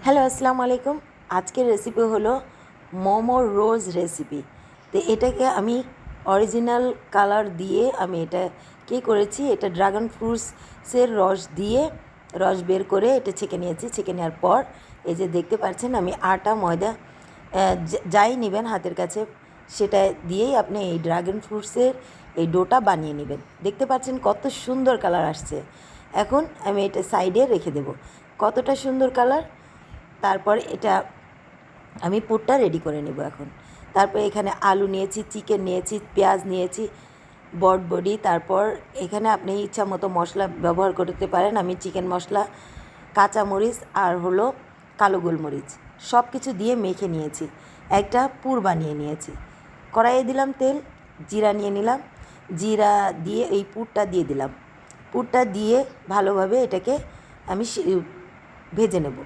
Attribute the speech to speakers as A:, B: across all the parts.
A: Hello, আসসালামু আলাইকুম। আজকের রেসিপি হলো মোমো রোজ রেসিপি। তো এটাকে আমি অরিজিনাল কালার দিয়ে আমি এটা কী করেছি, এটা ড্রাগন ফ্রুটসের রস দিয়ে রস বের করে এটা ছেঁকে নিয়েছি। ছেঁকে নেওয়ার পর এই যে দেখতে পাচ্ছেন আমি আটা ময়দা যাই নেবেন হাতের কাছে সেটা দিয়েই আপনি এই ড্রাগন ফ্রুটসের এই ডোটা বানিয়ে নেবেন। দেখতে পাচ্ছেন কত সুন্দর কালার আসছে। এখন আমি এটা সাইডে রেখে দেব। কতটা সুন্দর কালার। তারপর এটা আমি পুরটা রেডি করে নেব এখন। তারপর এখানে আলু নিয়েছি, চিকেন নিয়েছি, পেঁয়াজ নিয়েছি, বটবডি। তারপর এখানে আপনি ইচ্ছা মতো মশলা ব্যবহার করতে পারেন। আমি চিকেন মশলা, কাঁচামরিচ আর হলো কালো গোলমরিচ সব কিছু দিয়ে মেখে নিয়েছি। একটা পুর বানিয়ে নিয়েছি। কড়াইয়ে দিলাম তেল, জিরা নিয়ে নিলাম। জিরা দিয়ে এই পুরটা দিয়ে দিলাম। পুরটা দিয়ে ভালোভাবে এটাকে আমি ভেজে নেব।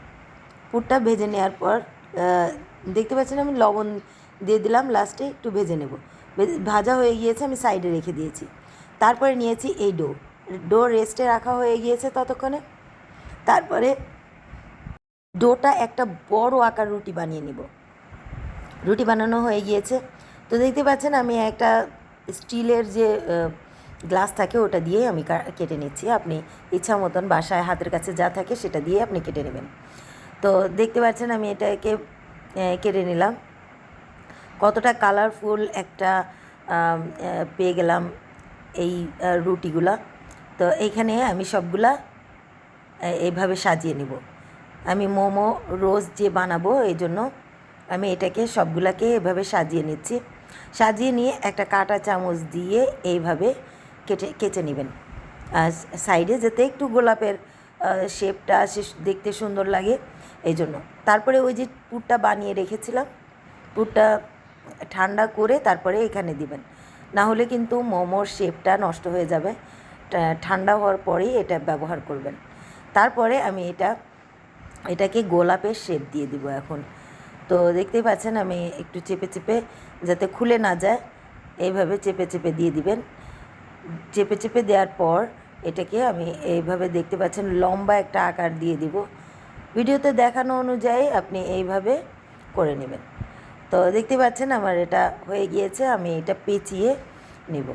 A: পুরটা ভেজে নেওয়ার পর দেখতে পাচ্ছেন আমি লবণ দিয়ে দিলাম লাস্টে, একটু ভেজে নেব। ভাজা হয়ে গিয়েছে, আমি সাইডে রেখে দিয়েছি। তারপরে নিয়েছি এই ডো রেস্টে রাখা হয়ে গিয়েছে ততক্ষণে। তারপরে ডোটা একটা বড় আকার রুটি বানিয়ে নেব। রুটি বানানো হয়ে গিয়েছে। তো দেখতে পাচ্ছেন আমি একটা স্টিলের যে গ্লাস থাকে ওটা দিয়ে আমি কেটে নিচ্ছি। আপনি ইচ্ছা মতন বাসায় হাতের কাছে যা থাকে সেটা দিয়ে আপনি কেটে নেবেন। তো দেখতে পাচ্ছেন আমি এটাকে কেটে নিলাম। কতটা কালারফুল একটা পেয়ে গেলাম এই রুটিগুলা। তো এইখানে আমি সবগুলা এইভাবে সাজিয়ে নেব। আমি মোমো রোজ যে বানাবো এই জন্য আমি এটাকে সবগুলাকে এভাবে সাজিয়ে নিচ্ছি। সাজিয়ে নিয়ে একটা কাঁটা চামচ দিয়ে এইভাবে কেচে নেবেন সাইডে, যাতে একটু গোলাপের শেপটা দেখতে সুন্দর লাগে এই জন্য। তারপরে ওই যে পুরটা বানিয়ে রেখেছিলাম, পুরটা ঠান্ডা করে তারপরে এখানে দিবেন, না হলে কিন্তু মোমোর শেপটা নষ্ট হয়ে যাবে। ঠান্ডা হওয়ার পরেই এটা ব্যবহার করবেন। তারপরে আমি এটাকে গোলাপের শেপ দিয়ে দিব এখন। তো দেখতেই পাচ্ছেন আমি একটু চেপে চেপে, যাতে খুলে না যায়, এইভাবে চেপে চেপে দিয়ে দিবেন। চেপে চেপে দেওয়ার পর এটাকে আমি এইভাবে দেখতে পাচ্ছেন লম্বা একটা আকার দিয়ে দিব। ভিডিওতে দেখানো অনুযায়ী আপনি এইভাবে করে নেবেন। তো দেখতে পাচ্ছেন আমার এটা হয়ে গিয়েছে। আমি এটা পেঁচিয়ে নেব,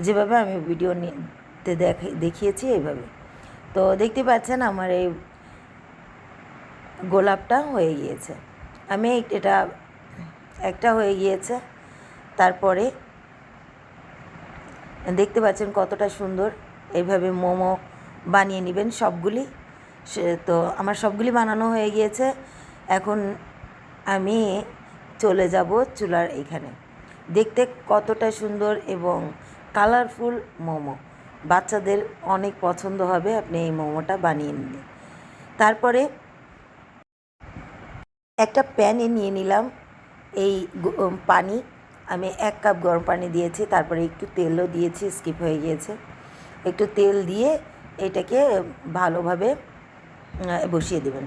A: যেভাবে আমি ভিডিওতে দেখিয়েছি এইভাবে। তো দেখতে পাচ্ছেন আমার এই গোলাপটা হয়ে গিয়েছে। আমি এটা একটা হয়ে গিয়েছে। তারপরে দেখতে পাচ্ছেন কতটা সুন্দর। এইভাবে মোমো বানিয়ে নেবেন সবগুলি। তো আমার সবগুলি বানানো হয়ে গিয়েছে। এখন আমি চলে যাব চুলার এখানে। দেখতে কতটা সুন্দর এবং কালারফুল মোমো, বাচ্চাদের অনেক পছন্দ হবে আপনি এই মোমোটা বানিয়ে নিলে। তারপরে একটা প্যানে নিয়ে নিলাম এই পানি। আমি 1 কাপ গরম পানি দিয়েছি। তারপরে একটু তেলও দিয়েছি, স্কিপ হয়ে গিয়েছে। একটু তেল দিয়ে এটাকে ভালোভাবে বসিয়ে দেবেন।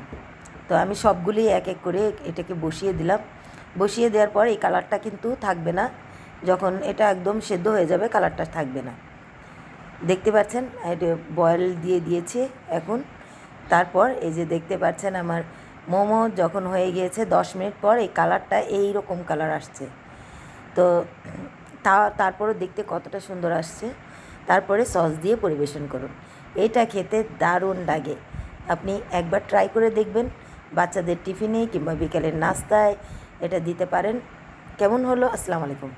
A: তো আমি সবগুলি এক এক করে এটাকে বসিয়ে দিলাম। বসিয়ে দেওয়ার পর এই কালারটা কিন্তু থাকবে না। যখন এটা একদম সেদ্ধ হয়ে যাবে কালারটা থাকবে না। দেখতে পাচ্ছেন এটা বয়েল দিয়ে দিয়েছি এখন। তারপর এই যে দেখতে পাচ্ছেন আমার মোমো যখন হয়ে গিয়েছে 10 মিনিট পর এই কালারটা এই রকম কালার আসছে। তো তারপরও দেখতে কতটা সুন্দর আসছে। তারপরে সস দিয়ে পরিবেশন করুন। এটা খেতে দারুণ লাগে। আপনি একবার ট্রাই করে দেখবেন। বাচ্চাদের টিফিনে কিংবা বিকেলের নাস্তায় এটা দিতে পারেন। কেমন হলো? আসসালামু আলাইকুম।